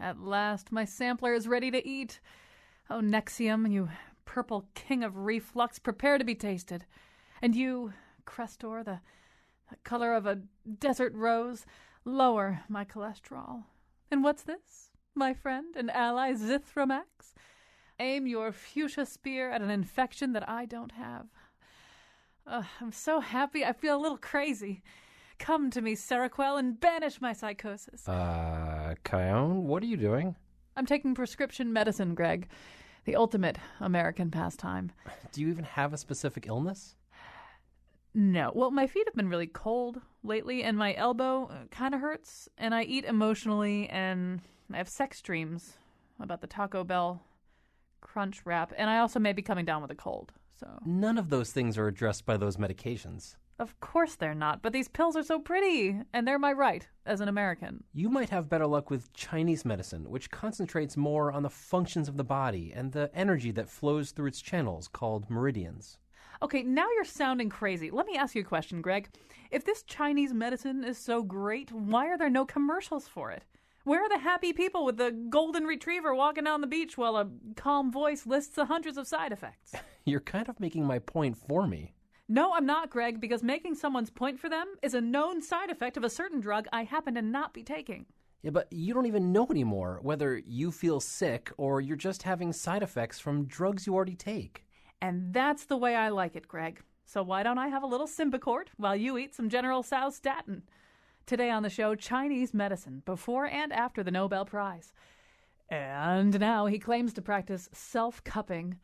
At last, my sampler is ready to eat. Oh, Nexium, you purple king of reflux, prepare to be tasted. And you, Crestor, the color of a desert rose, lower my cholesterol. And what's this, my friend and ally Zithromax? Aim your fuchsia spear at an infection that I don't have. I'm so happy I feel a little crazy. Come to me, Seroquel, and banish my psychosis. Kion, what are you doing? I'm taking prescription medicine, Greg. The ultimate American pastime. Do you even have a specific illness? No. Well, my feet have been really cold lately, and my elbow kind of hurts, and I eat emotionally, and I have sex dreams about the Taco Bell Crunch Wrap, and I also may be coming down with a cold. So None of those things are addressed by those medications. Of course they're not, but these pills are so pretty, and they're my right as an American. You might have better luck with Chinese medicine, which concentrates more on the functions of the body and the energy that flows through its channels, called meridians. Okay, now you're sounding crazy. Let me ask you a question, Greg. If this Chinese medicine is so great, why are there no commercials for it? Where are the happy people with the golden retriever walking down the beach while a calm voice lists the hundreds of side effects? You're kind of making my point for me. No, I'm not, Greg, because making someone's point for them is a known side effect of a certain drug I happen to not be taking. Yeah, but you don't even know anymore whether you feel sick or you're just having side effects from drugs you already take. And that's the way I like it, Greg. So why don't I have a little Symbicort while you eat some General Tso statin? Today on the show, Chinese medicine, before and after the Nobel Prize. And now he claims to practice self-cupping.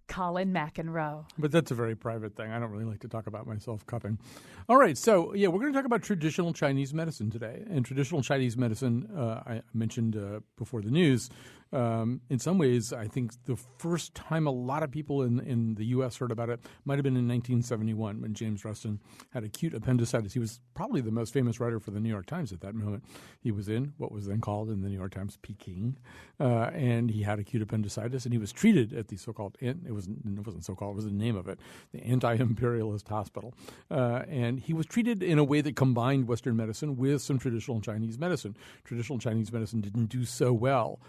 Colin McEnroe. But that's a very private thing. I don't really like to talk about myself cupping. All right, so we're going to talk about traditional Chinese medicine today. And traditional Chinese medicine, I mentioned before the news, in some ways, I think the first time a lot of people in the U.S. heard about it might have been in 1971 when James Rustin had acute appendicitis. He was probably the most famous writer for the New York Times at that moment. He was in what was then called in the New York Times Peking, and he had acute appendicitis, and he was treated at the so-called it wasn't so-called, it was the name of it, the Anti-Imperialist Hospital. And he was treated in a way that combined Western medicine with some traditional Chinese medicine. Traditional Chinese medicine didn't do so well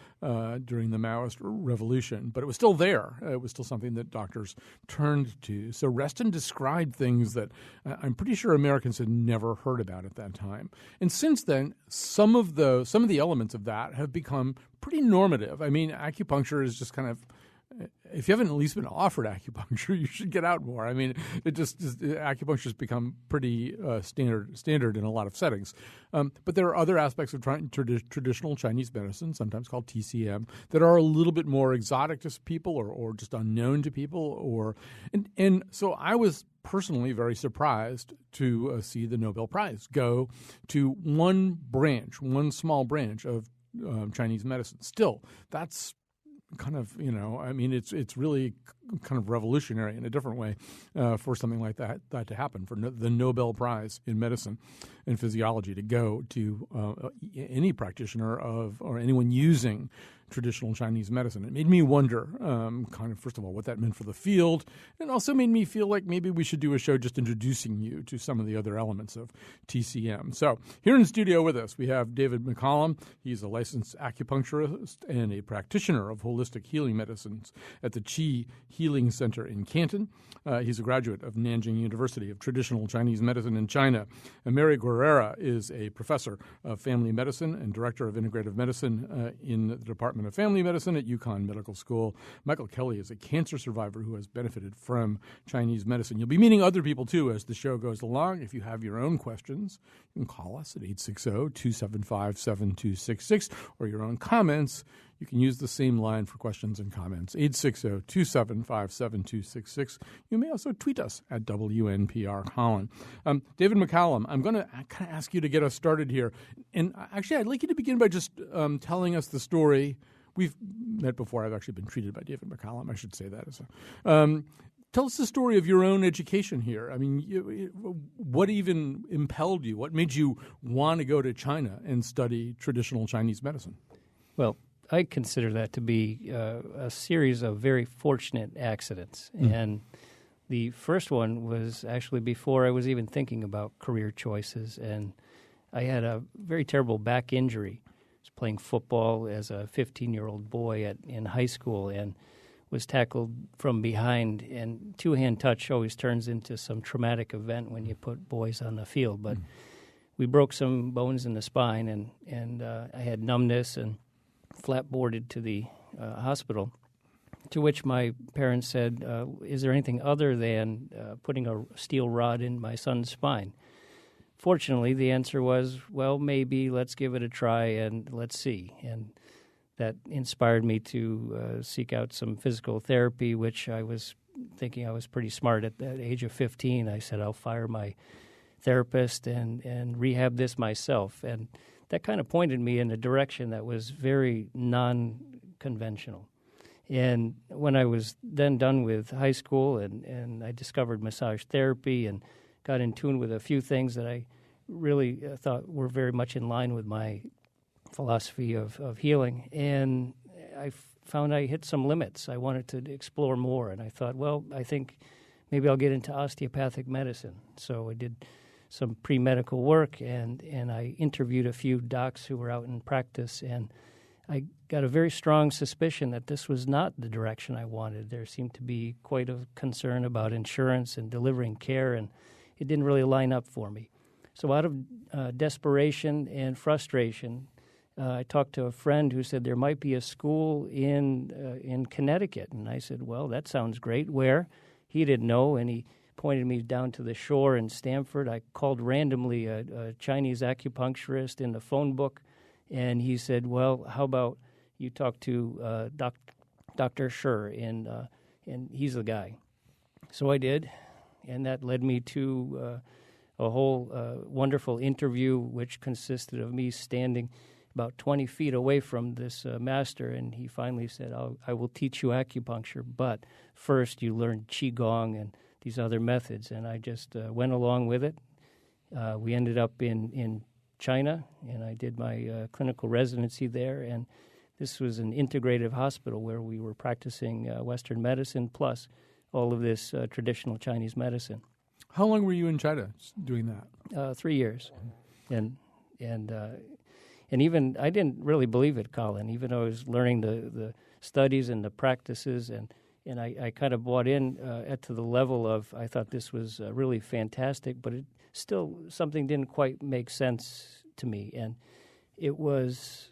during the Maoist revolution, but it was still there. It was still something that doctors turned to. So Reston described things that I'm pretty sure Americans had never heard about at that time. And since then, some of the elements of that have become pretty normative. I mean, acupuncture is just kind of, if you haven't at least been offered acupuncture, you should get out more. I mean, acupuncture has become pretty standard in a lot of settings. But there are other aspects of traditional Chinese medicine, sometimes called TCM, that are a little bit more exotic to people or just unknown to people. And so I was personally very surprised to see the Nobel Prize go to one small branch of Chinese medicine. Still, that's kind of, I mean, it's really kind of revolutionary in a different way for something like that to happen, for the Nobel Prize in medicine and physiology to go to any practitioner or anyone using traditional Chinese medicine. It made me wonder, kind of, first of all, what that meant for the field, and also made me feel like maybe we should do a show just introducing you to some of the other elements of TCM. So here in the studio with us, we have David McCallum. He's a licensed acupuncturist and a practitioner of holistic healing medicines at the Qi Healing Center in Canton. He's a graduate of Nanjing University of Traditional Chinese Medicine in China. And Mary Guerrera is a professor of family medicine and director of integrative medicine in the Department of Family Medicine at UConn Medical School. Michael Kelly is a cancer survivor who has benefited from Chinese medicine. You'll be meeting other people, too, as the show goes along. If you have your own questions, you can call us at 860-275-7266, or your own comments. You can use the same line for questions and comments, 860-275-7266. You may also tweet us at WNPR Colin. David McCallum, I'm going to kind of ask you to get us started here. And actually, I'd like you to begin by just telling us the story. We've met before. I've actually been treated by David McCallum. I should say that as a tell us the story of your own education here. I mean, what even impelled you? What made you want to go to China and study traditional Chinese medicine? Well, I consider that to be a series of very fortunate accidents. And the first one was actually before I was even thinking about career choices. And I had a very terrible back injury. was playing football as a 15-year-old boy in high school and was tackled from behind. And two-hand touch always turns into some traumatic event when you put boys on the field. But we broke some bones in the spine, and I had numbness and flat-boarded to the hospital, to which my parents said, is there anything other than putting a steel rod in my son's spine? Fortunately, the answer was, well, maybe, let's give it a try and let's see. And that inspired me to seek out some physical therapy, which I was thinking I was pretty smart at the age of 15. I said, I'll fire my therapist and rehab this myself. And that kind of pointed me in a direction that was very non-conventional. And when I was then done with high school and I discovered massage therapy and got in tune with a few things that I really thought were very much in line with my philosophy of healing. And I found I hit some limits. I wanted to explore more. And I thought, well, I think maybe I'll get into osteopathic medicine. So I did some pre-medical work and I interviewed a few docs who were out in practice. And I got a very strong suspicion that this was not the direction I wanted. There seemed to be quite a concern about insurance and delivering care, and it didn't really line up for me. So out of desperation and frustration, I talked to a friend who said there might be a school in Connecticut. And I said, well, that sounds great. Where? He didn't know, and he pointed me down to the shore in Stamford. I called randomly a Chinese acupuncturist in the phone book, and he said, well, how about you talk to Dr. Shi, and he's the guy. So I did, and that led me to a whole wonderful interview, which consisted of me standing about 20 feet away from this master, and he finally said, I will teach you acupuncture, but first you learn Qigong and these other methods. And I just went along with it. We ended up in China, and I did my clinical residency there, and this was an integrative hospital where we were practicing Western medicine plus all of this traditional Chinese medicine. How long were you in China doing that? 3 years. And even I didn't really believe it, Colin, even though I was learning the studies and the practices, and I kind of bought in to the level of I thought this was really fantastic, but it still something didn't quite make sense to me. And it was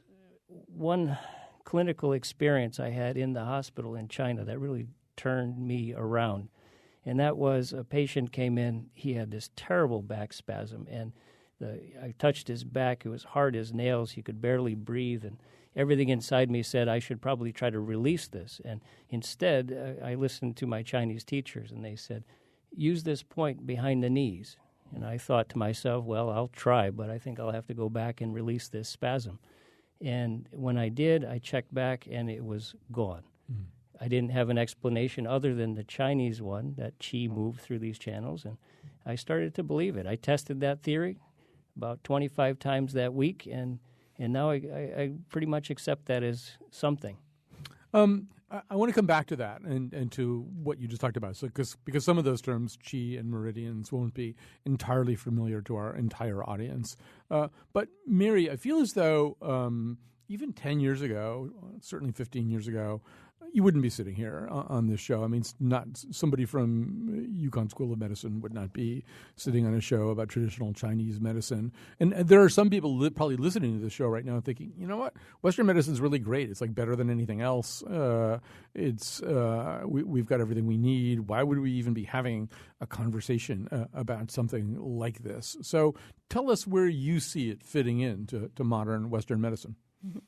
one clinical experience I had in the hospital in China that really turned me around. And that was a patient came in, he had this terrible back spasm, and I touched his back, it was hard as nails, he could barely breathe, and everything inside me said I should probably try to release this. And instead, I listened to my Chinese teachers, and they said, use this point behind the knees. And I thought to myself, well, I'll try, but I think I'll have to go back and release this spasm. And when I did, I checked back, and it was gone. Mm. I didn't have an explanation other than the Chinese one, that qi moved through these channels, and I started to believe it. I tested that theory about 25 times that week, and now I pretty much accept that as something. I want to come back to that and to what you just talked about, so because some of those terms, qi and meridians, won't be entirely familiar to our entire audience. But Mary, I feel as though even 10 years ago, certainly 15 years ago, you wouldn't be sitting here on this show. I mean, not somebody from UConn School of Medicine would not be sitting on a show about traditional Chinese medicine. And there are some people probably listening to this show right now thinking, you know what, Western medicine is really great. It's like better than anything else. We've got everything we need. Why would we even be having a conversation about something like this? So tell us where you see it fitting into modern Western medicine. Mm-hmm.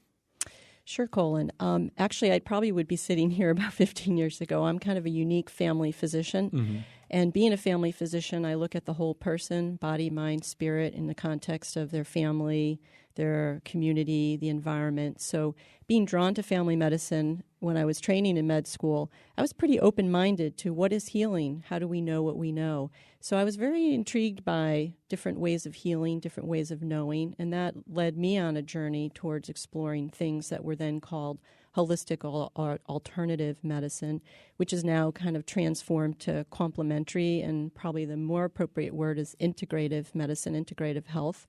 Sure, Colin. Actually, I probably would be sitting here about 15 years ago. I'm kind of a unique family physician. Mm-hmm. And being a family physician, I look at the whole person, body, mind, spirit, in the context of their family, their community, the environment. So being drawn to family medicine when I was training in med school, I was pretty open-minded to what is healing? How do we know what we know? So I was very intrigued by different ways of healing, different ways of knowing, and that led me on a journey towards exploring things that were then called holistic or alternative medicine, which is now kind of transformed to complementary, and probably the more appropriate word is integrative medicine, integrative health.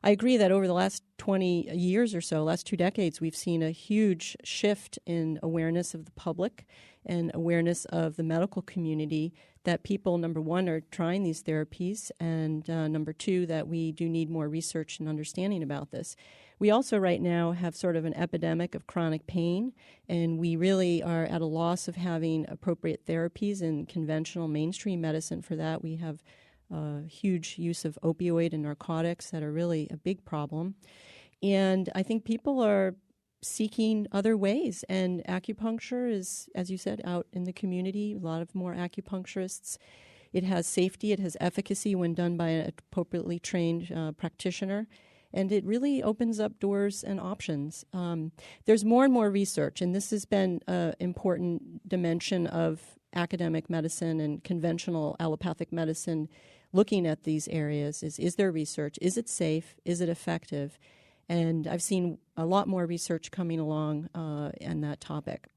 I agree that over the last 20 years or so, last 2 decades, we've seen a huge shift in awareness of the public and awareness of the medical community that people, number one, are trying these therapies, and number two, that we do need more research and understanding about this. We also right now have sort of an epidemic of chronic pain, and we really are at a loss of having appropriate therapies in conventional mainstream medicine for that. We have huge use of opioid and narcotics that are really a big problem. And I think people are seeking other ways, and acupuncture is, as you said, out in the community, a lot of more acupuncturists. It has safety, it has efficacy when done by an appropriately trained practitioner, and it really opens up doors and options. There's more and more research, and this has been an important dimension of academic medicine and conventional allopathic medicine looking at these areas. Is there research? Is it safe? Is it effective? And I've seen a lot more research coming along in that topic.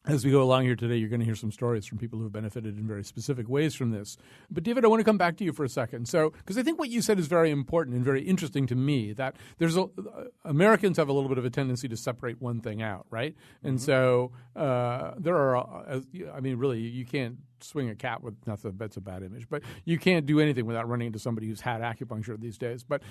As we go along here today, you're going to hear some stories from people who have benefited in very specific ways from this. But, David, I want to come back to you for a second. So, because I think what you said is very important and very interesting to me, that Americans have a little bit of a tendency to separate one thing out, right? And so there are, really, you can't swing a cat with nothing. That's a bad image. But you can't do anything without running into somebody who's had acupuncture these days. But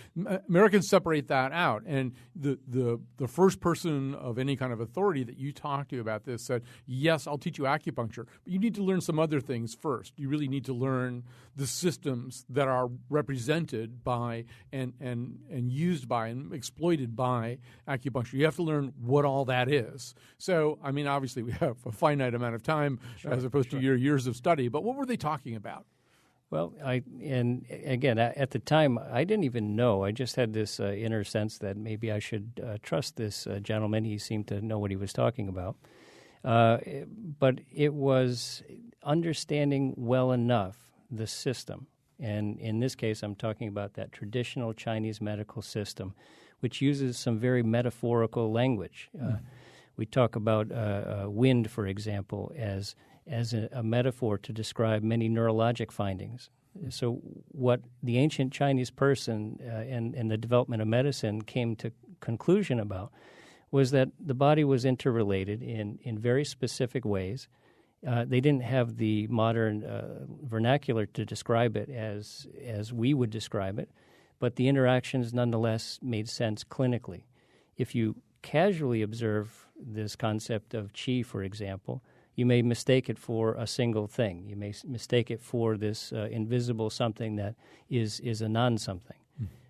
Americans separate that out. And the first person of any kind of authority that you talked to about this said, yes, I'll teach you acupuncture, but you need to learn some other things first. You really need to learn the systems that are represented by and used by and exploited by acupuncture. You have to learn what all that is. So, I mean, obviously we have a finite amount of time as opposed to your years of study, but what were they talking about? Well, and again, at the time, I didn't even know. I just had this inner sense that maybe I should trust this gentleman. He seemed to know what he was talking about. But it was understanding well enough the system. And in this case, I'm talking about that traditional Chinese medical system, which uses some very metaphorical language. We talk about wind, for example, as a metaphor to describe many neurologic findings. So what the ancient Chinese person and the development of medicine came to conclusion about was that the body was interrelated in very specific ways. They didn't have the modern vernacular to describe it as we would describe it, but the interactions nonetheless made sense clinically. If you casually observe this concept of qi, for example, you may mistake it for a single thing. You may mistake it for this invisible something that is a non-something.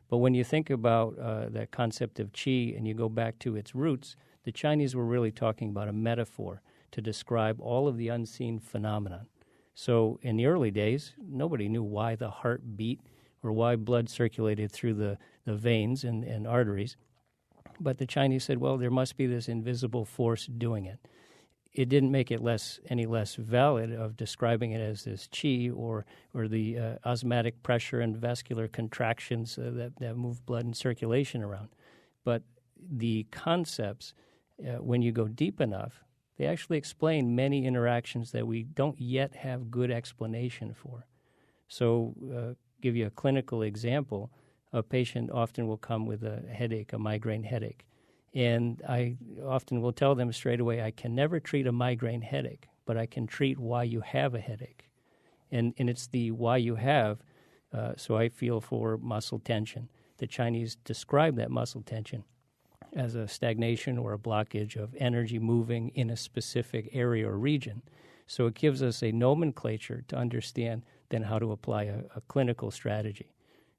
But when you think about that concept of qi and you go back to its roots, the Chinese were really talking about a metaphor to describe all of the unseen phenomenon. So in the early days, nobody knew why the heart beat or why blood circulated through the veins and arteries. But the Chinese said, well, there must be this invisible force doing it. It didn't make it any less valid of describing it as this qi or the osmotic pressure and vascular contractions that move blood and circulation around. But the concepts, when you go deep enough, they actually explain many interactions that we don't yet have good explanation for. So give you a clinical example, a patient often will come with a headache, a migraine headache. And I often will tell them straight away, I can never treat a migraine headache, but I can treat why you have a headache. And it's the why you have, so I feel for muscle tension. The Chinese describe that muscle tension as a stagnation or a blockage of energy moving in a specific area or region. So it gives us a nomenclature to understand then how to apply a clinical strategy.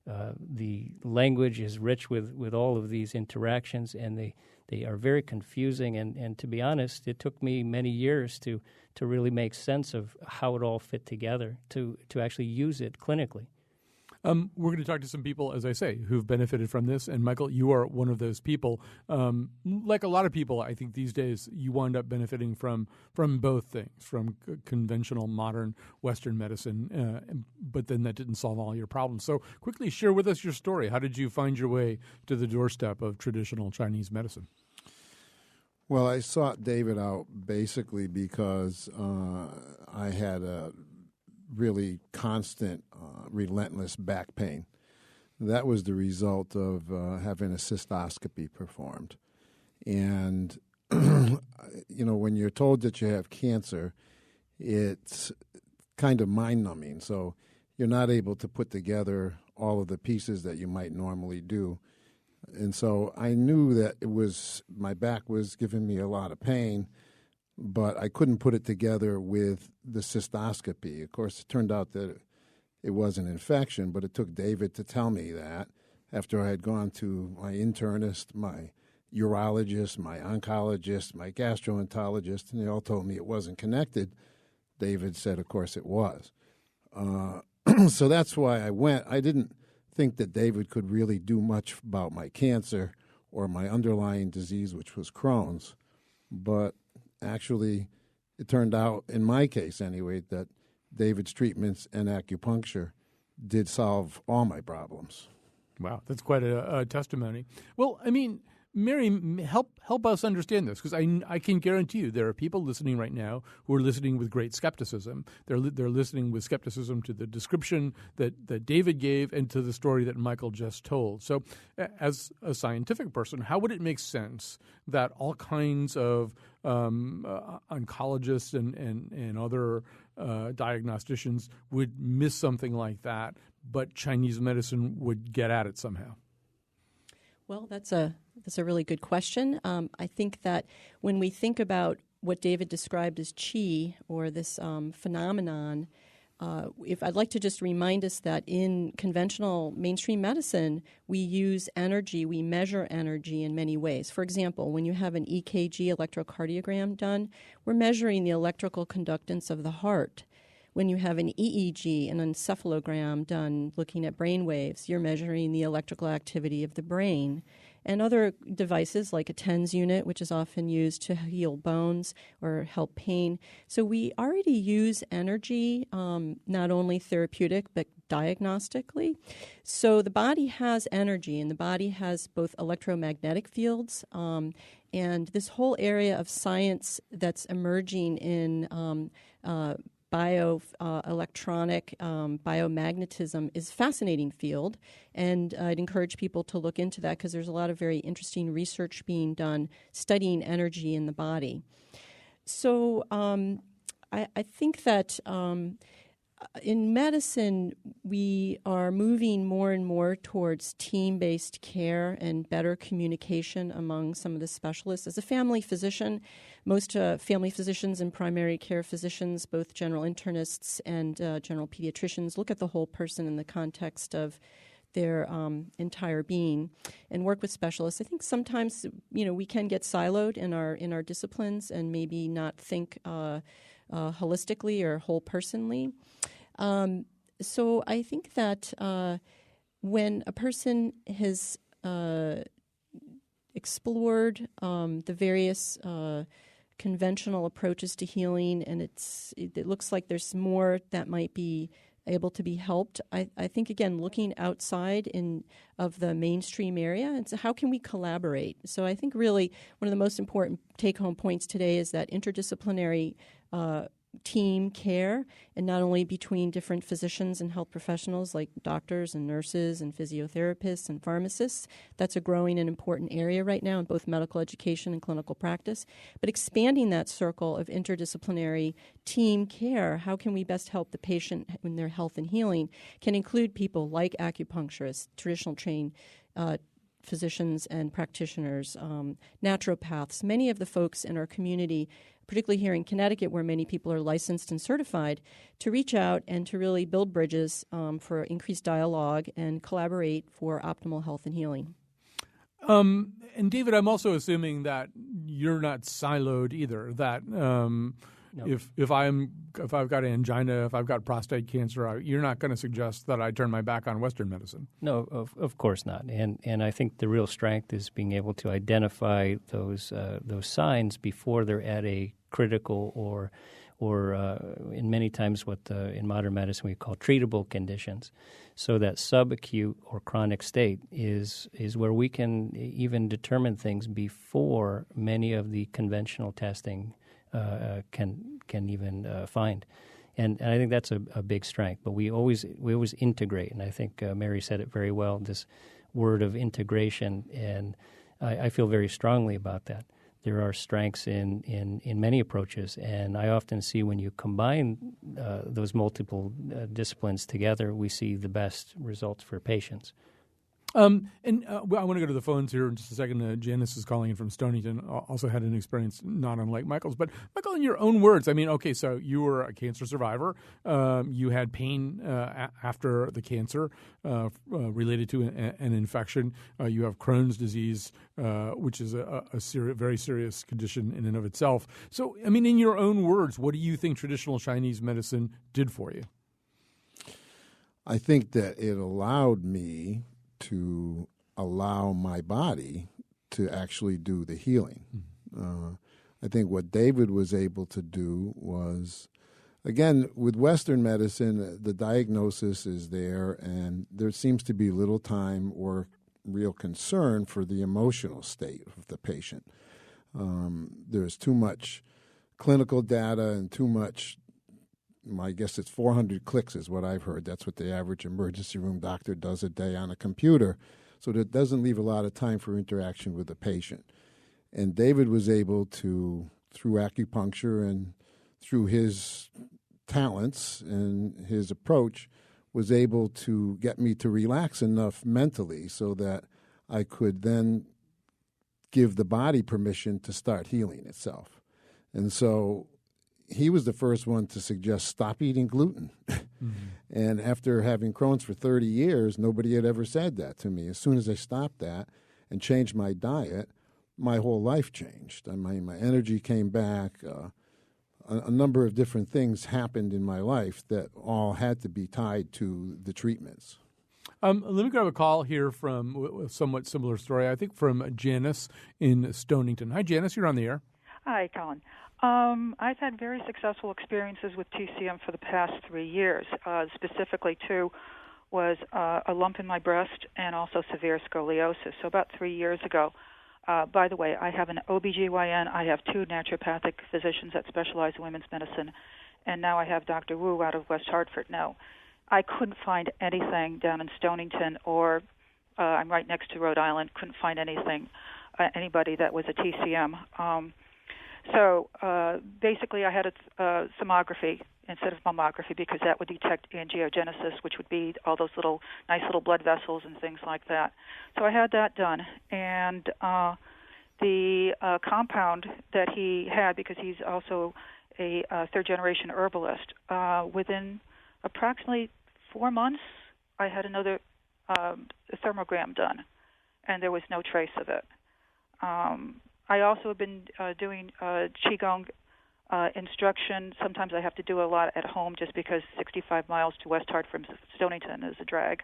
The language is rich with all of these interactions, and they are very confusing. And to be honest, it took me many years to really make sense of how it all fit together to actually use it clinically. We're going to talk to some people, as I say, who've benefited from this. And, Michael, you are one of those people. Like a lot of people, I think these days, you wind up benefiting from both things, from conventional, modern Western medicine. But then that didn't solve all your problems. So quickly share with us your story. How did you find your way to the doorstep of traditional Chinese medicine? Well, I sought David out basically because I had a really constant, relentless back pain that was the result of having a cystoscopy performed. And, when you're told that you have cancer, it's kind of mind-numbing. So you're not able to put together all of the pieces that you might normally do. And so I knew that my back was giving me a lot of pain, but I couldn't put it together with the cystoscopy. Of course, it turned out that it was an infection, but it took David to tell me that after I had gone to my internist, my urologist, my oncologist, my gastroenterologist, and they all told me it wasn't connected. David said, of course, it was. So that's why I went. I didn't think that David could really do much about my cancer or my underlying disease, which was Crohn's. But actually, it turned out, in my case anyway, that David's treatments and acupuncture did solve all my problems. Wow, that's quite a testimony. Well, I mean, Mary, help us understand this, because I can guarantee you there are people listening right now who are listening with great skepticism. They're listening with skepticism to the description that David gave and to the story that Michael just told. So as a scientific person, how would it make sense that all kinds of oncologists and other diagnosticians would miss something like that, but Chinese medicine would get at it somehow? Well, that's a really good question. I think that when we think about what David described as qi, or this phenomenon, if I'd like to just remind us that in conventional mainstream medicine, we use energy, we measure energy in many ways. For example, when you have an EKG, electrocardiogram, done, we're measuring the electrical conductance of the heart. When you have an EEG, an encephalogram done looking at brain waves, you're measuring the electrical activity of the brain. And other devices like a TENS unit, which is often used to heal bones or help pain. So we already use energy, not only therapeutic, but diagnostically. So the body has energy, and the body has both electromagnetic fields and this whole area of science that's emerging in bioelectronic biomagnetism is a fascinating field, and I'd encourage people to look into that because there's a lot of very interesting research being done studying energy in the body. So I think that in medicine, we are moving more and more towards team-based care and better communication among some of the specialists. As a family physician, most family physicians and primary care physicians, both general internists and general pediatricians, look at the whole person in the context of their entire being and work with specialists. I think sometimes, we can get siloed in our disciplines and maybe not think holistically or whole personally. So I think that when a person has explored the various conventional approaches to healing, and it looks like there's more that might be able to be helped, I think, again, looking outside of the mainstream area, and so how can we collaborate? So I think really one of the most important take-home points today is that interdisciplinary team care, and not only between different physicians and health professionals like doctors and nurses and physiotherapists and pharmacists. That's a growing and important area right now in both medical education and clinical practice. But expanding that circle of interdisciplinary team care, how can we best help the patient in their health and healing, can include people like acupuncturists, traditional trained physicians and practitioners, naturopaths, many of the folks in our community, particularly here in Connecticut where many people are licensed and certified, to reach out and to really build bridges for increased dialogue and collaborate for optimal health and healing. And David, I'm also assuming that you're not siloed either, that No. if I've got angina, if I've got prostate cancer, you're not going to suggest that I turn my back on Western medicine. No, of course not. And I think the real strength is being able to identify those signs before they're at a critical or in many times what in modern medicine we call treatable conditions. So that subacute or chronic state is where we can even determine things before many of the conventional testing can even find. And I think that's a big strength. But we always integrate, and I think Mary said it very well, this word of integration, and I feel very strongly about that. There are strengths in many approaches, and I often see when you combine those multiple disciplines together, we see the best results for patients. I want to go to the phones here in just a second. Janice is calling in from Stonington, also had an experience not unlike Michael's. But Michael, in your own words, I mean, okay, so you were a cancer survivor. You had pain after the cancer related to an infection. You have Crohn's disease, which is a very serious condition in and of itself. So, I mean, in your own words, what do you think traditional Chinese medicine did for you? I think that it allowed me to allow my body to actually do the healing. I think what David was able to do was, again, with Western medicine, the diagnosis is there, and there seems to be little time or real concern for the emotional state of the patient. There's too much clinical data and too much, I guess it's 400 clicks is what I've heard. That's what the average emergency room doctor does a day on a computer. So that doesn't leave a lot of time for interaction with the patient. And David was able to, through acupuncture and through his talents and his approach, was able to get me to relax enough mentally so that I could then give the body permission to start healing itself. And so he was the first one to suggest stop eating gluten. Mm-hmm. And after having Crohn's for 30 years, nobody had ever said that to me. As soon as I stopped that and changed my diet, my whole life changed. I mean, my energy came back. A number of different things happened in my life that all had to be tied to the treatments. Let me grab a call here from a somewhat similar story, I think from Janice in Stonington. Hi, Janice. You're on the air. Hi, Colin. I've had very successful experiences with TCM for the past 3 years. Specifically, two was a lump in my breast and also severe scoliosis. So about 3 years ago, by the way, I have an OBGYN. I have two naturopathic physicians that specialize in women's medicine, and now I have Dr. Wu out of West Hartford. Now, I couldn't find anything down in Stonington, or I'm right next to Rhode Island, couldn't find anything, anybody that was a TCM. So basically I had a sommography instead of mammography because that would detect angiogenesis, which would be all those nice little blood vessels and things like that. So I had that done. And the compound that he had, because he's also a third-generation herbalist, within approximately 4 months I had another thermogram done, and there was no trace of it. I also have been doing Qigong instruction. Sometimes I have to do a lot at home just because 65 miles to West Hartford from Stonington is a drag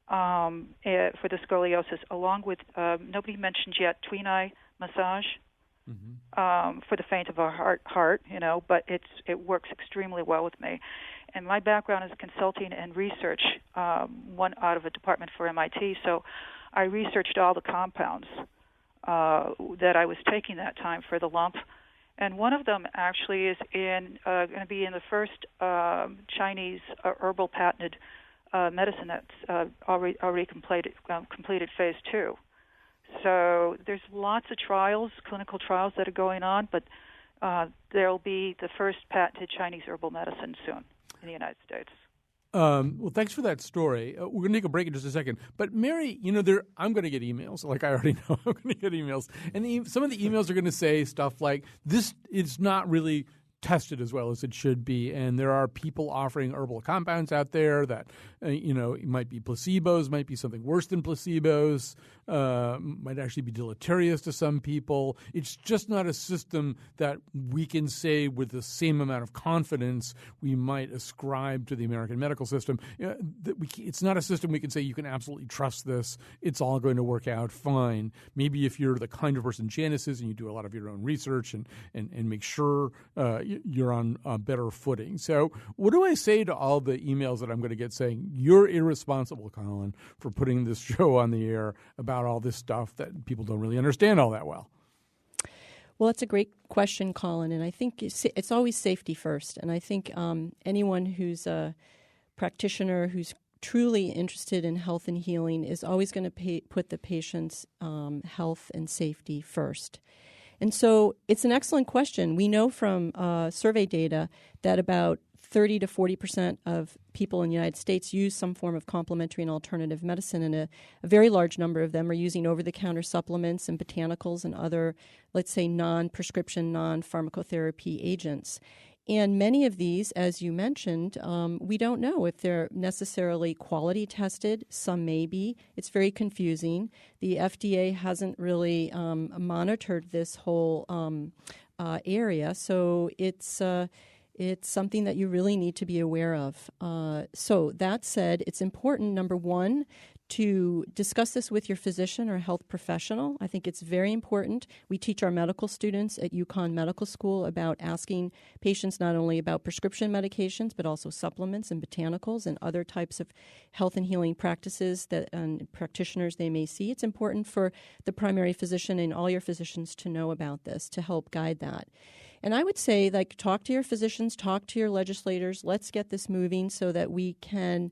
for the scoliosis, along with, nobody mentioned yet, tween eye massage for the faint of heart, but it works extremely well with me. And my background is consulting and research, one out of a department for MIT, so I researched all the compounds that I was taking that time for the lump, and one of them actually is going to be in the first Chinese herbal patented medicine that's already completed phase 2. So there's lots of trials, clinical trials that are going on, but there'll be the first patented Chinese herbal medicine soon in the United States. Well, thanks for that story. We're going to take a break in just a second. But Mary, I'm going to get emails. Like I already know, I'm going to get emails. And some of the emails are going to say stuff like, this is not really tested as well as it should be. And there are people offering herbal compounds out there that, it might be placebos, might be something worse than placebos, might actually be deleterious to some people. It's just not a system that we can say with the same amount of confidence we might ascribe to the American medical system. It's not a system we can say you can absolutely trust this. It's all going to work out fine. Maybe if you're the kind of person Janice is and you do a lot of your own research and make sure you're on better footing. So what do I say to all the emails that I'm going to get saying, you're irresponsible, Colin, for putting this show on the air about all this stuff that people don't really understand all that well? Well, that's a great question, Colin, and I think it's always safety first. And I think anyone who's a practitioner who's truly interested in health and healing is always going to put the patient's health and safety first. And so it's an excellent question. We know from survey data that about 30 to 40% of people in the United States use some form of complementary and alternative medicine, and a very large number of them are using over-the-counter supplements and botanicals and other, let's say, non-prescription, non-pharmacotherapy agents. And many of these, as you mentioned, we don't know if they're necessarily quality tested. Some may be. It's very confusing. The FDA hasn't really monitored this whole area, so it's something that you really need to be aware of. So that said, it's important, number one, to discuss this with your physician or health professional. I think it's very important. We teach our medical students at UConn Medical School about asking patients not only about prescription medications, but also supplements and botanicals and other types of health and healing practices that practitioners they may see. It's important for the primary physician and all your physicians to know about this to help guide that. And I would say, like, talk to your physicians, talk to your legislators. Let's get this moving so that we can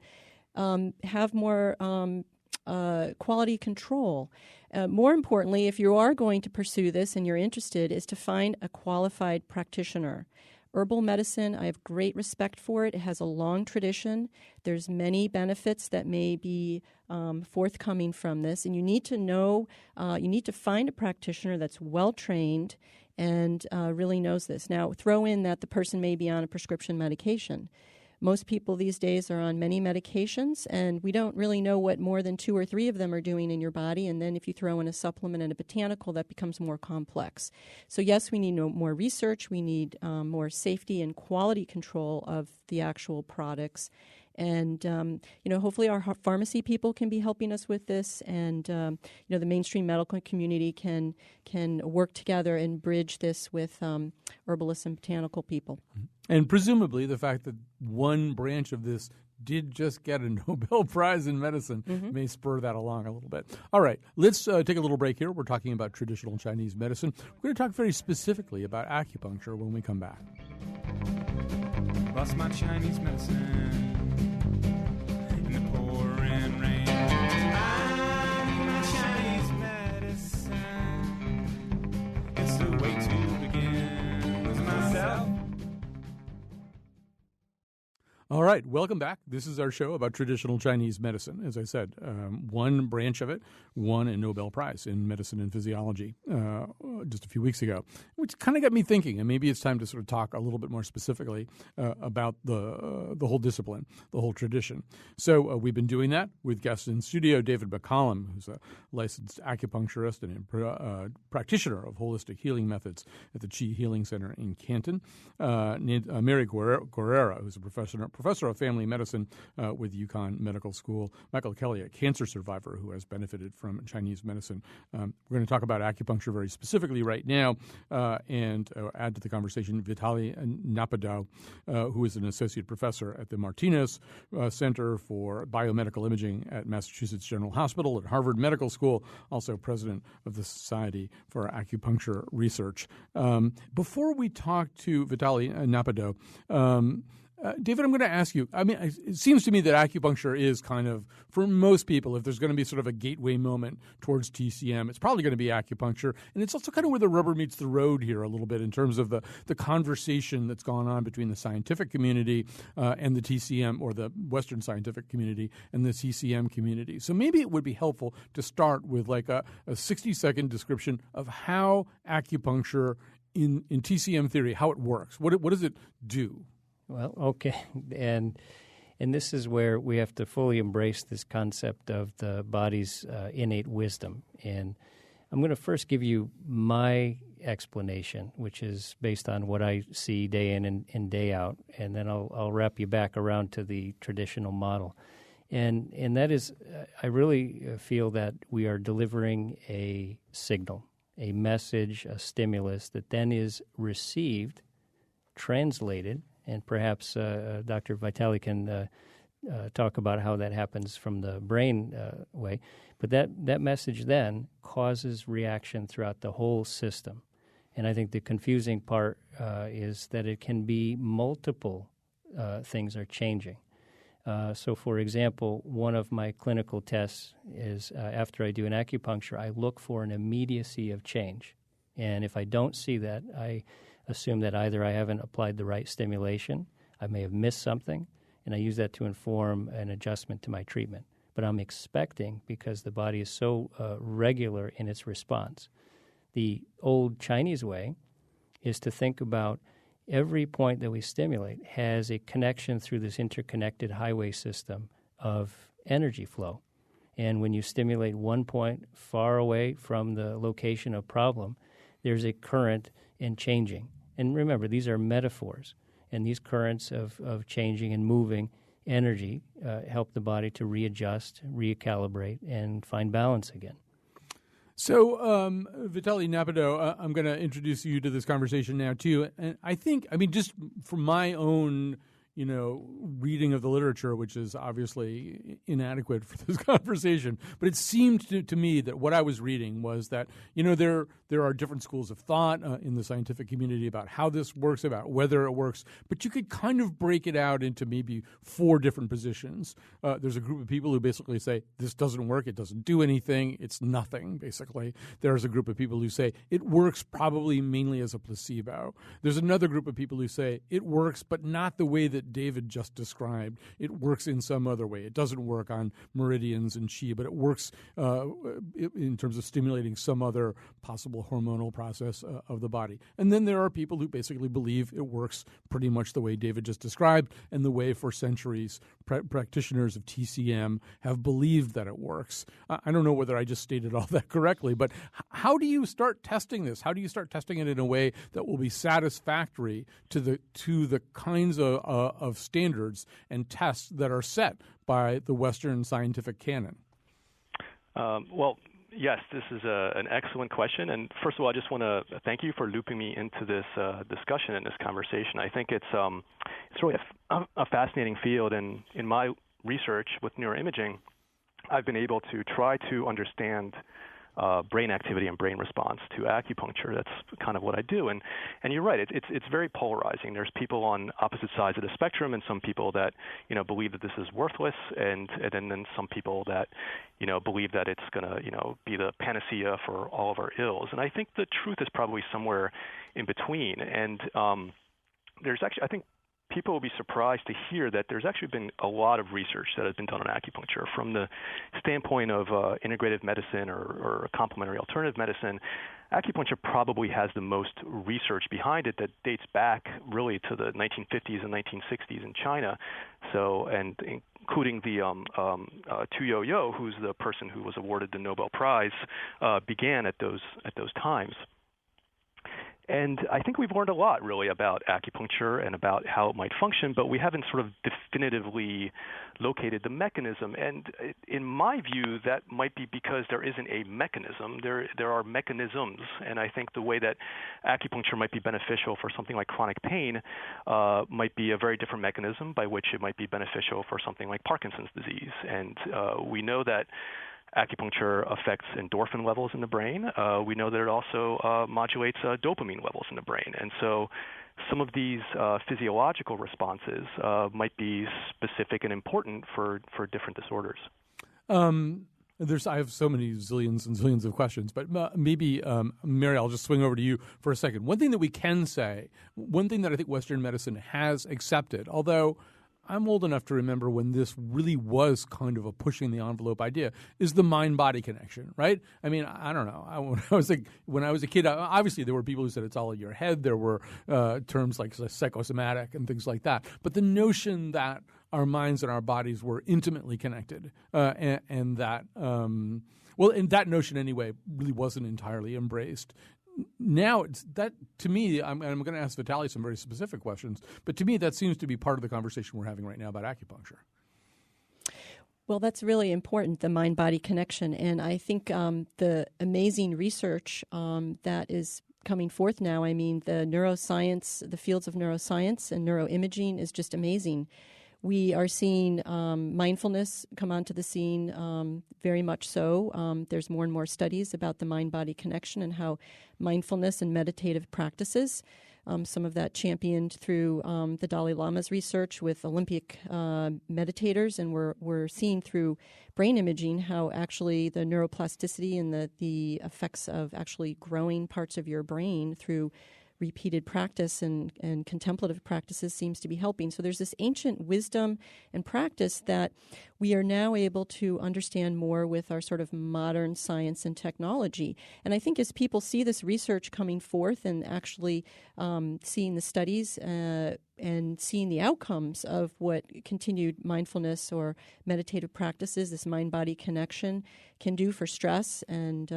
have more quality control. More importantly, if you are going to pursue this and you're interested, is to find a qualified practitioner. Herbal medicine, I have great respect for it. It has a long tradition. There's many benefits that may be forthcoming from this. And you need to know, you need to find a practitioner that's well-trained and really knows this. Now, throw in that the person may be on a prescription medication. Most people these days are on many medications, and we don't really know what more than 2 or 3 of them are doing in your body. And then if you throw in a supplement and a botanical, that becomes more complex. So yes, we need more research. We need more safety and quality control of the actual products. And, hopefully our pharmacy people can be helping us with this. And, the mainstream medical community can work together and bridge this with herbalists and botanical people. And presumably the fact that one branch of this did just get a Nobel Prize in medicine may spur that along a little bit. All right, let's take a little break here. We're talking about traditional Chinese medicine. We're going to talk very specifically about acupuncture when we come back. Lost my Chinese medicine in the pouring rain. I need my Chinese medicine. It's the way to begin with myself. All right, welcome back. This is our show about traditional Chinese medicine. As I said, one branch of it won a Nobel Prize in medicine and physiology just a few weeks ago, which kind of got me thinking, and maybe it's time to sort of talk a little bit more specifically about the whole discipline, the whole tradition. So we've been doing that with guests in studio, David McCollum, who's a licensed acupuncturist and practitioner of holistic healing methods at the Qi Healing Center in Canton, Mary Guerrera, who's a professor of family medicine with UConn Medical School, Michael Kelly, a cancer survivor who has benefited from Chinese medicine. We're going to talk about acupuncture very specifically right now and add to the conversation Vitaly Napadov, who is an associate professor at the Martinez Center for Biomedical Imaging at Massachusetts General Hospital at Harvard Medical School, also president of the Society for Acupuncture Research. Before we talk to Vitaly Napadov, David, I'm going to ask you, I mean, it seems to me that acupuncture is kind of, for most people, if there's going to be sort of a gateway moment towards TCM, it's probably going to be acupuncture. And it's also kind of where the rubber meets the road here a little bit in terms of the conversation that's gone on between the scientific community and the TCM, or the Western scientific community and the TCM community. So maybe it would be helpful to start with like a 60-second description of how acupuncture in TCM theory, how it works. What does it do? Well, okay, and this is where we have to fully embrace this concept of the body's innate wisdom. And I'm going to first give you my explanation, which is based on what I see day in and day out, and then I'll wrap you back around to the traditional model. And that is, I really feel that we are delivering a signal, a message, a stimulus that then is received, translated, and perhaps Dr. Vitaly can talk about how that happens from the brain way. But that message then causes reaction throughout the whole system. And I think the confusing part is that it can be multiple things are changing. So, for example, one of my clinical tests is after I do an acupuncture, I look for an immediacy of change. And if I don't see that, I assume that either I haven't applied the right stimulation, I may have missed something, and I use that to inform an adjustment to my treatment. But I'm expecting, because the body is so regular in its response. The old Chinese way is to think about every point that we stimulate has a connection through this interconnected highway system of energy flow. And when you stimulate one point far away from the location of problem, there's a current in changing. And remember, these are metaphors. And these currents of changing and moving energy help the body to readjust, recalibrate, and find balance again. So, Vitaly Napido, I'm going to introduce you to this conversation now, too. And I think, just from my own, reading of the literature, which is obviously inadequate for this conversation, but it seemed to me that what I was reading was that, there are different schools of thought in the scientific community about how this works, about whether it works, but you could kind of break it out into maybe 4 different positions. There's a group of people who basically say, this doesn't work, it doesn't do anything, it's nothing, basically. There's a group of people who say, it works probably mainly as a placebo. There's another group of people who say, it works, but not the way that David just described. It works in some other way. It doesn't work on meridians and qi, but it works in terms of stimulating some other possible hormonal process of the body. And then there are people who basically believe it works pretty much the way David just described and the way for centuries practitioners of TCM have believed that it works. I don't know whether I just stated all that correctly, but how do you start testing this? How do you start testing it in a way that will be satisfactory to the kinds of standards and tests that are set by the Western scientific canon? Yes, this is an excellent question. And first of all, I just want to thank you for looping me into this discussion and this conversation. I think it's really a fascinating field. And in my research with neuroimaging, I've been able to try to understand brain activity and brain response to acupuncture. That's kind of what I do. And you're right, it's very polarizing. There's people on opposite sides of the spectrum, and some people that believe that this is worthless, and then some people that believe that it's going to be the panacea for all of our ills. And I think the truth is probably somewhere in between. And there's actually, I think, people will be surprised to hear that there's actually been a lot of research that has been done on acupuncture from the standpoint of integrative medicine or complementary alternative medicine. Acupuncture probably has the most research behind it that dates back really to the 1950s and 1960s in China. So, and including the Tu Youyou, who's the person who was awarded the Nobel Prize, began at those times. And I think we've learned a lot, really, about acupuncture and about how it might function, but we haven't sort of definitively located the mechanism. And in my view, that might be because there isn't a mechanism. There are mechanisms, and I think the way that acupuncture might be beneficial for something like chronic pain might be a very different mechanism by which it might be beneficial for something like Parkinson's disease. And we know that acupuncture affects endorphin levels in the brain. We know that it also modulates dopamine levels in the brain. And so some of these physiological responses might be specific and important for different disorders. I have so many zillions and zillions of questions, but maybe, Mary, I'll just swing over to you for a second. One thing that we can say, one thing that I think Western medicine has accepted, although I'm old enough to remember when this really was kind of a pushing the envelope idea, is the mind-body connection, right? I mean, I don't know. When I was a kid, obviously there were people who said it's all in your head. There were terms like psychosomatic and things like that. But the notion that our minds and our bodies were intimately connected and that, and that notion anyway really wasn't entirely embraced. Now, that to me, I'm going to ask Vitaly some very specific questions, but to me that seems to be part of the conversation we're having right now about acupuncture. Well, that's really important, the mind-body connection. And I think the amazing research that is coming forth now, the neuroscience, the fields of neuroscience and neuroimaging is just amazing. We are seeing mindfulness come onto the scene very much so. There's more and more studies about the mind-body connection and how mindfulness and meditative practices, some of that championed through the Dalai Lama's research with Olympic meditators, and we're seeing through brain imaging how actually the neuroplasticity and the effects of actually growing parts of your brain through repeated practice and contemplative practices seems to be helping. So there's this ancient wisdom and practice that we are now able to understand more with our sort of modern science and technology. And I think as people see this research coming forth and actually seeing the studies and seeing the outcomes of what continued mindfulness or meditative practices, this mind-body connection, can do for stress and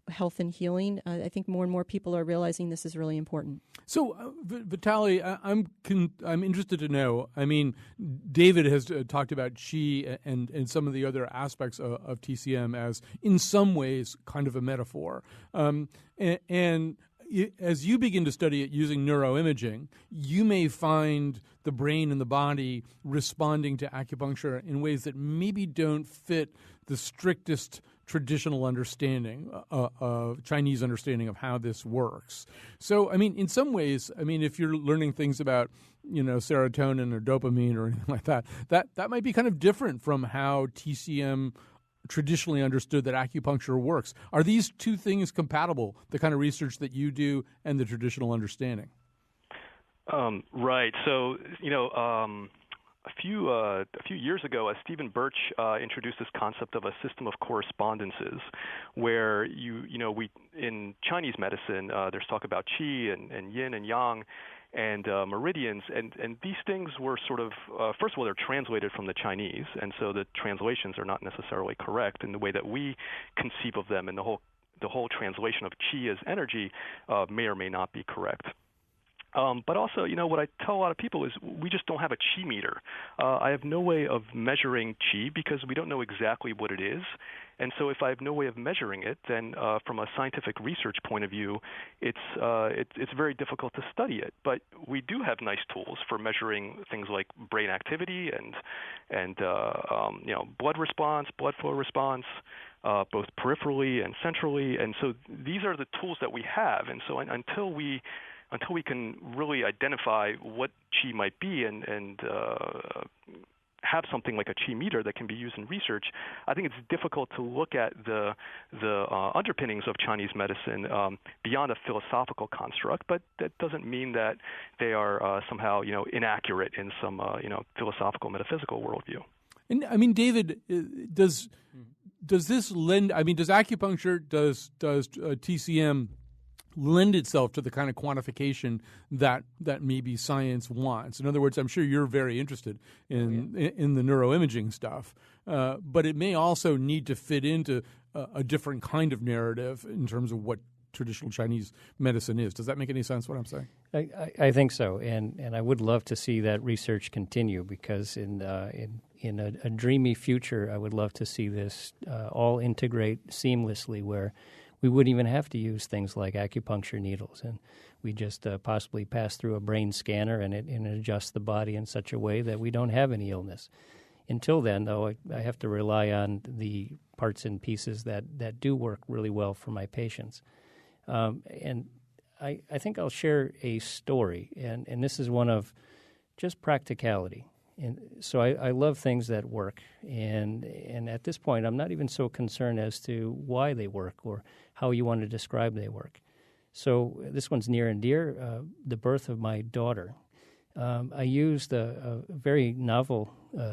health and healing, I think more and more people are realizing this is really important. So, Vitaly, I'm interested to know. I mean, David has talked about Qi and some of the other aspects of TCM as, in some ways, kind of a metaphor. And as you begin to study it using neuroimaging, you may find the brain and the body responding to acupuncture in ways that maybe don't fit the strictest traditional understanding, Chinese understanding of how this works. So, I mean, in some ways, I mean, if you're learning things about, serotonin or dopamine or anything like that, that might be kind of different from how TCM traditionally understood that acupuncture works. Are these two things compatible, the kind of research that you do and the traditional understanding? Right. So, a few years ago, Stephen Birch introduced this concept of a system of correspondences, where we in Chinese medicine there's talk about qi and yin and yang, and meridians, and these things were sort of first of all, they're translated from the Chinese, and so the translations are not necessarily correct in the way that we conceive of them, and the whole translation of qi as energy may or may not be correct. But also, what I tell a lot of people is we just don't have a qi meter. I have no way of measuring qi because we don't know exactly what it is. And so if I have no way of measuring it, then from a scientific research point of view, it's very difficult to study it. But we do have nice tools for measuring things like brain activity and blood response, blood flow response, both peripherally and centrally. And so these are the tools that we have. And so until we can really identify what qi might be and have something like a qi meter that can be used in research, I think it's difficult to look at the underpinnings of Chinese medicine beyond a philosophical construct. But that doesn't mean that they are somehow inaccurate in some philosophical metaphysical worldview. And I mean, David, does this lend? I mean, does acupuncture, does TCM lend itself to the kind of quantification that maybe science wants? In other words, I'm sure you're very interested in the neuroimaging stuff, but it may also need to fit into a different kind of narrative in terms of what traditional Chinese medicine is. Does that make any sense, what I'm saying? I think so, and I would love to see that research continue, because in a dreamy future, I would love to see this all integrate seamlessly, where we wouldn't even have to use things like acupuncture needles, and we just possibly pass through a brain scanner and it adjusts the body in such a way that we don't have any illness. Until then, though, I have to rely on the parts and pieces that do work really well for my patients. And I think I'll share a story, and this is one of just practicality. And so I love things that work, and at this point, I'm not even so concerned as to why they work or how you want to describe they work. So this one's near and dear, the birth of my daughter. I used a very novel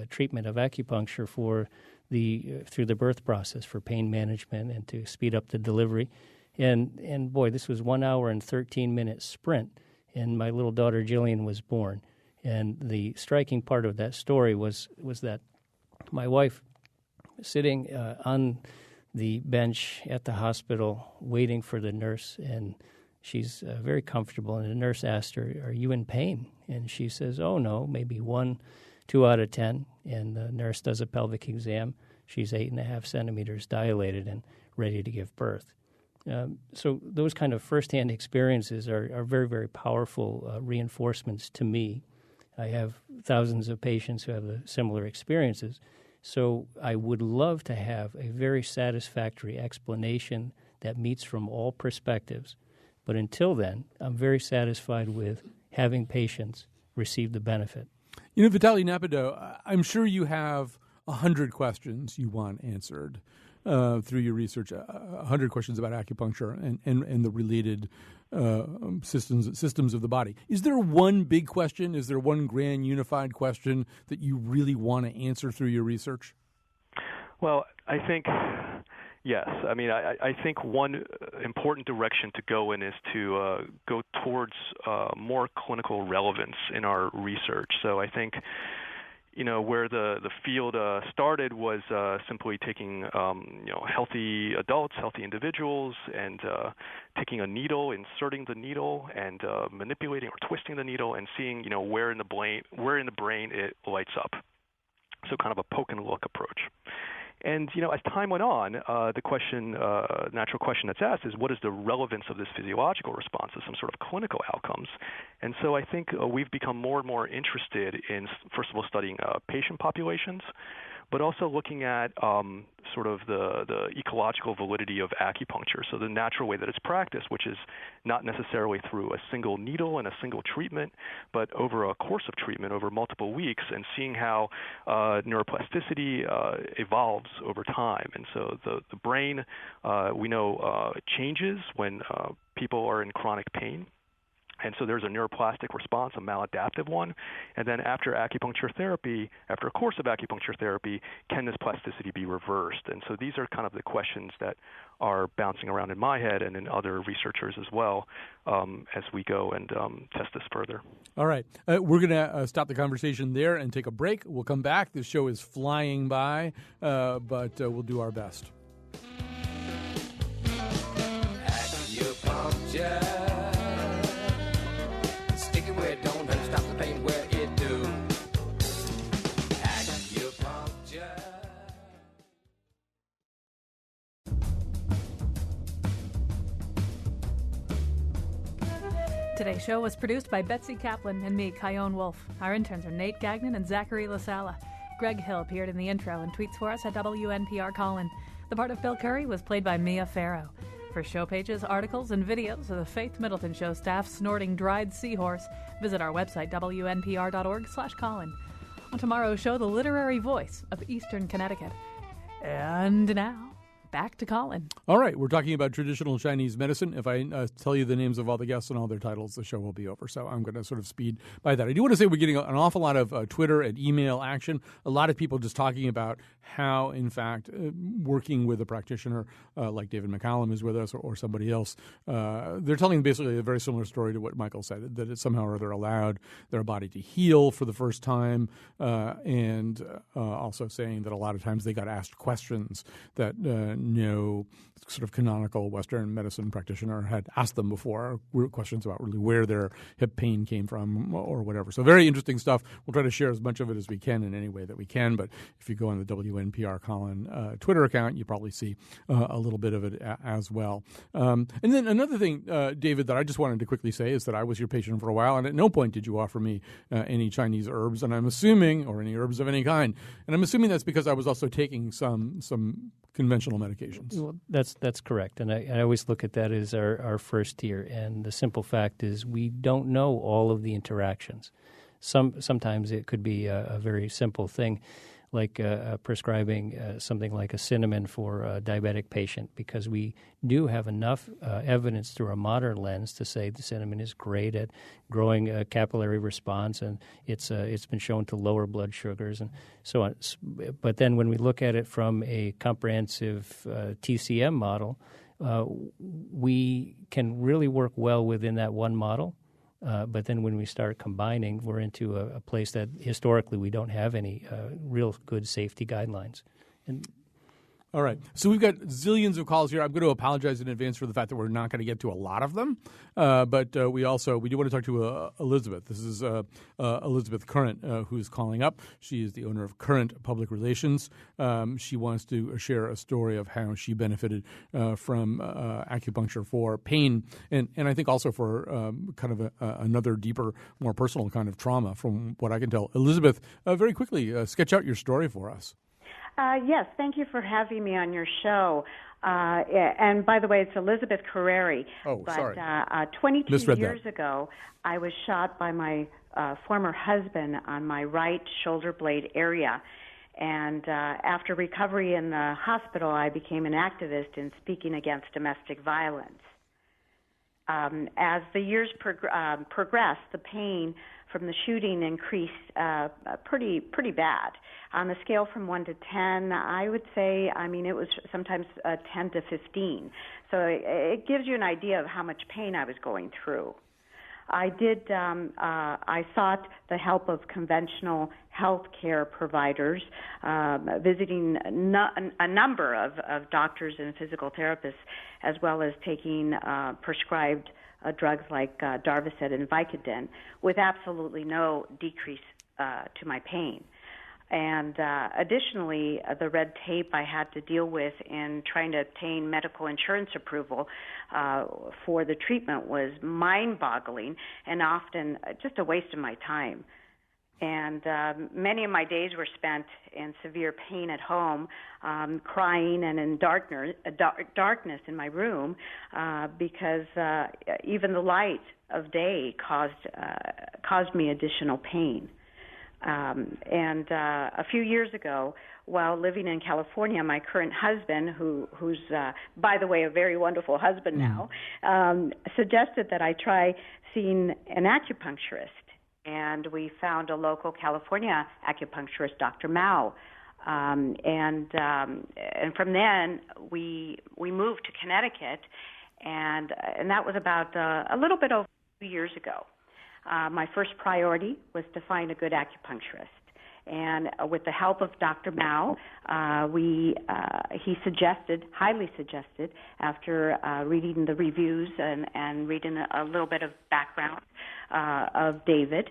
treatment of acupuncture through the birth process for pain management and to speed up the delivery. And boy, this was 1 hour and 13-minute sprint, and my little daughter Jillian was born. And the striking part of that story was that my wife, sitting on the bench at the hospital waiting for the nurse, and she's very comfortable, and the nurse asked her, "Are you in pain?" And she says, "Oh, no, maybe 1, 2 out of 10. And the nurse does a pelvic exam. She's 8.5 centimeters dilated and ready to give birth. So those kind of firsthand experiences are very, very powerful reinforcements to me I have thousands of patients who have similar experiences. So I would love to have a very satisfactory explanation that meets from all perspectives. But until then, I'm very satisfied with having patients receive the benefit. You know, Vitaly Napido, I'm sure you have 100 questions you want answered through your research, 100 questions about acupuncture and the related systems of the body. Is there one big question? Is there one grand unified question that you really want to answer through your research? Well, I think yes. I mean, I think one important direction to go in is to go towards more clinical relevance in our research. So I think, you know, where the field started was simply taking healthy adults, healthy individuals, and taking a needle, inserting the needle, and manipulating or twisting the needle, and seeing, you know, where in the brain it lights up. So kind of a poke and look approach. And, you know, as time went on, the natural question that's asked is, what is the relevance of this physiological response to some sort of clinical outcomes? And so I think we've become more and more interested in, first of all, studying patient populations, but also looking at sort of the ecological validity of acupuncture, so the natural way that it's practiced, which is not necessarily through a single needle and a single treatment, but over a course of treatment over multiple weeks, and seeing how neuroplasticity evolves over time. And so the brain, we know, changes when people are in chronic pain. And so there's a neuroplastic response, a maladaptive one. And then after acupuncture therapy, after a course of acupuncture therapy, can this plasticity be reversed? And so these are kind of the questions that are bouncing around in my head and in other researchers as well as we go and test this further. All right. We're going to stop the conversation there and take a break. We'll come back. The show is flying by, but we'll do our best. Acupuncture. Today's show was produced by Betsy Kaplan and me, Kyone Wolf. Our interns are Nate Gagnon and Zachary LaSala. Greg Hill appeared in the intro and tweets for us at WNPR Colin. The part of Bill Curry was played by Mia Farrow. For show pages, articles, and videos of the Faith Middleton Show staff snorting dried seahorse, visit our website, WNPR.org/Colin. On tomorrow's show, the literary voice of Eastern Connecticut. And now, back to Colin. All right, we're talking about traditional Chinese medicine. If I tell you the names of all the guests and all their titles, the show will be over. So I'm going to sort of speed by that. I do want to say we're getting an awful lot of Twitter and email action. A lot of people just talking about how, in fact, working with a practitioner like David McCallum is with us or somebody else, they're telling basically a very similar story to what Michael said, that it somehow or other allowed their body to heal for the first time, and also saying that a lot of times they got asked questions that no sort of canonical Western medicine practitioner had asked them before, questions about really where their hip pain came from or whatever. So very interesting stuff. We'll try to share as much of it as we can in any way that we can, but if you go on the WNPR Colin Twitter account, you probably see a little bit of it as well. And then another thing, David, that I just wanted to quickly say is that I was your patient for a while, and at no point did you offer me any Chinese herbs, and I'm assuming, or any herbs of any kind, and I'm assuming that's because I was also taking some conventional medications. Well, that's correct, and I always look at that as our first tier. And the simple fact is, we don't know all of the interactions. Sometimes it could be a very simple thing, like prescribing something like a cinnamon for a diabetic patient, because we do have enough evidence through a modern lens to say the cinnamon is great at growing a capillary response, and it's been shown to lower blood sugars and so on. But then when we look at it from a comprehensive TCM model, we can really work well within that one model. But then when we start combining, we're into a place that historically we don't have any real good safety guidelines. And All right. So we've got zillions of calls here. I'm going to apologize in advance for the fact that we're not going to get to a lot of them. But we do want to talk to Elizabeth. This is Elizabeth Current, who's calling up. She is the owner of Current Public Relations. She wants to share a story of how she benefited from acupuncture for pain and I think also for kind of another deeper, more personal kind of trauma from what I can tell. Elizabeth, very quickly, sketch out your story for us. Yes, thank you for having me on your show. And by the way, it's Elizabeth Carreri. Oh, but, sorry. 22 Misread years that. ago, I was shot by my former husband on my right shoulder blade area. And after recovery in the hospital, I became an activist in speaking against domestic violence. As the years progressed, the pain from the shooting increased pretty bad. On a scale from 1 to 10, I would say, it was sometimes 10 to 15. So it gives you an idea of how much pain I was going through. I sought the help of conventional health care providers, visiting a number of doctors and physical therapists, as well as taking prescribed drugs like Darvocet and Vicodin, with absolutely no decrease to my pain. And additionally, the red tape I had to deal with in trying to obtain medical insurance approval for the treatment was mind-boggling and often just a waste of my time. And many of my days were spent in severe pain at home, crying and in darkness in my room because even the light of day caused me additional pain. And a few years ago, while living in California, my current husband, who's by the way, a very wonderful husband now, suggested that I try seeing an acupuncturist. And we found a local California acupuncturist, Dr. Mao. And from then, we moved to Connecticut, and that was about a little bit over 2 years ago. My first priority was to find a good acupuncturist. And with the help of Dr. Mao, he highly suggested, after reading the reviews and reading a little bit of background of David,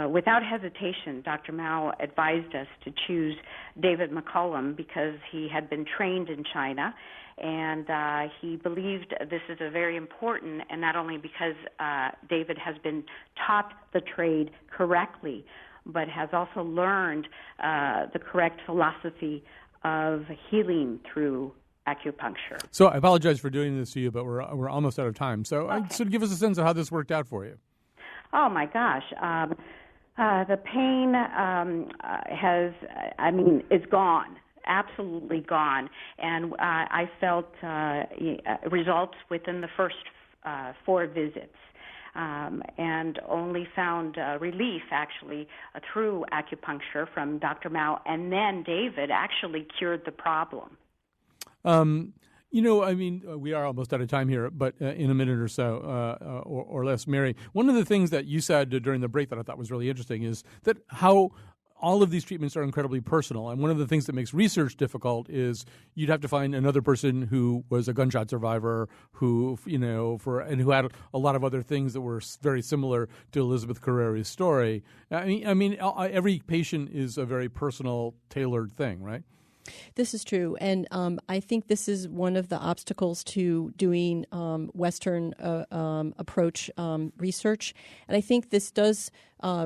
without hesitation, Dr. Mao advised us to choose David McCollum because he had been trained in China. And he believed this is a very important, and not only because David has been taught the trade correctly, but has also learned the correct philosophy of healing through acupuncture. So I apologize for doing this to you, but we're almost out of time. So give us a sense of how this worked out for you. Oh, my gosh. The pain is gone. Absolutely gone. And I felt results within the first 4 visits. And only found relief, actually, through acupuncture from Dr. Mao. And then David actually cured the problem. We are almost out of time here, but in a minute or so or less, Mary, one of the things that you said during the break that I thought was really interesting is that how all of these treatments are incredibly personal. And one of the things that makes research difficult is you'd have to find another person who was a gunshot survivor who had a lot of other things that were very similar to Elizabeth Carreri's story. Every patient is a very personal, tailored thing, right? This is true, and I think this is one of the obstacles to doing Western approach research. And I think this does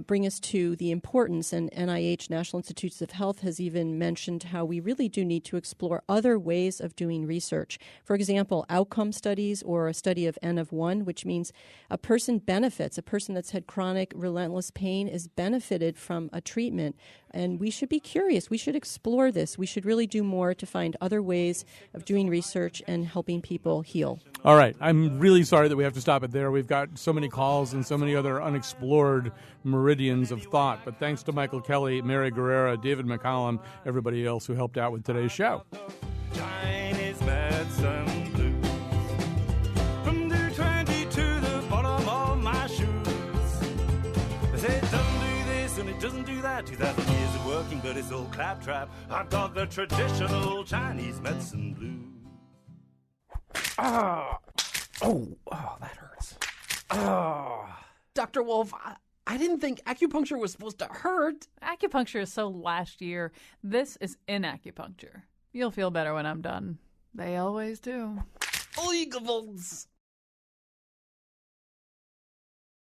bring us to the importance, and NIH, National Institutes of Health, has even mentioned how we really do need to explore other ways of doing research. For example, outcome studies or a study of N of 1, which means a person benefits, a person that's had chronic, relentless pain is benefited from a treatment. And we should be curious. We should explore this. We should really do more to find other ways of doing research and helping people heal. All right. I'm really sorry that we have to stop it there. We've got so many calls and so many other unexplored meridians of thought. But thanks to Michael Kelly, Mary Guerrera, David McCollum, everybody else who helped out with today's show. Chinese medicine blues. From the 20 to the bottom of my shoes. They say it doesn't do this and it doesn't do that. 2,000 years of work working, but it's all claptrap. I've got the traditional Chinese medicine blues. Oh, that hurts. Dr. Wolf, I didn't think acupuncture was supposed to hurt. Acupuncture is so last year. This is inacupuncture. You'll feel better when I'm done. They always do. Oigables.